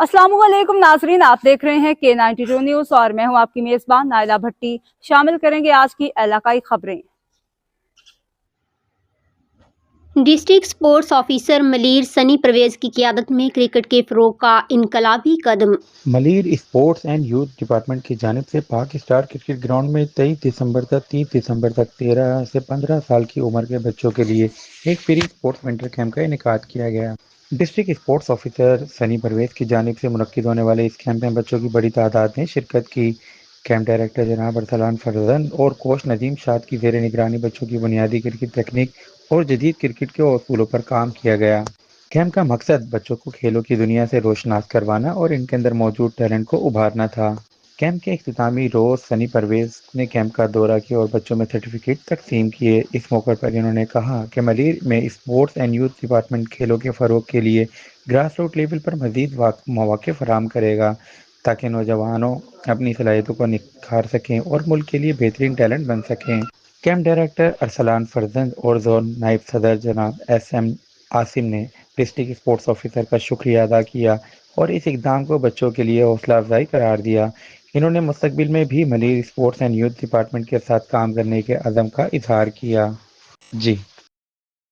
अस्सलाम वालेकुम नाजरीन, आप देख रहे हैं K92 न्यूज़ और मैं हूं आपकी मेज़बान नाइला भट्टी। शामिल करेंगे आज की इलाकाई खबरें। District sports officer Malir Sunny Parvez की क़यादत में क्रिकेट के फ़रोग़ का इनकलाबी कदम। Malir sports and youth department की जानिब से पाक स्टार क्रिकेट ग्राउंड में 23 दिसंबर तक 30 दिसंबर तक 13 से 15 साल की उम्र के बच्चों के लिए एक फ्री स्पोर्ट्स विंटर कैंप का इनेकाद किया गया। District sports officer Sunny Parvez की जानिब से मुनक्किद होने वाले इस कैंप में बच्चों की बड़ी तादाद ने शिरकत की। कैंप डायरेक्टर जनाब अरसलान फरजंद और कोच नदीम शाद की ज़ेर निगरानी बच्चों की बुनियादी क्रिकेट तकनीक और जदीद क्रिकेट के असूलों पर काम किया गया। कैंप का मकसद बच्चों को खेलों की दुनिया से रोशनास करवाना और इनके अंदर मौजूद टैलेंट को उभारना था। कैंप के इख्तितामी रोज़ सनी परवेज ने कैंप का दौरा किया और बच्चों में सर्टिफिकेट तकसीम किए। इस मौके पर इन्होंने कहा कि मलीर में स्पोर्ट्स एंड यूथ डिपार्टमेंट खेलों के फ़रोग के लिए ग्रास रूट लेवल पर मज़ीद मौक़े फराहम करेगा ताकि नौजवानों अपनी सलाहियतों को निखार सकें और मुल्क के लिए बेहतरीन टैलेंट बन सकें। कैंप डायरेक्टर अरसलान फरजंद और जोन नायब सदर जनाब SM आसिम ने डिस्ट्रिक्ट स्पोर्ट्स ऑफिसर का शुक्रिया अदा किया और इस इकदाम को बच्चों के लिए हौसला अफजाई करार दिया। इन्होंने मुस्तकबिल में भी Malir sports and youth department के साथ काम करने के अज़म का इजहार किया। जी।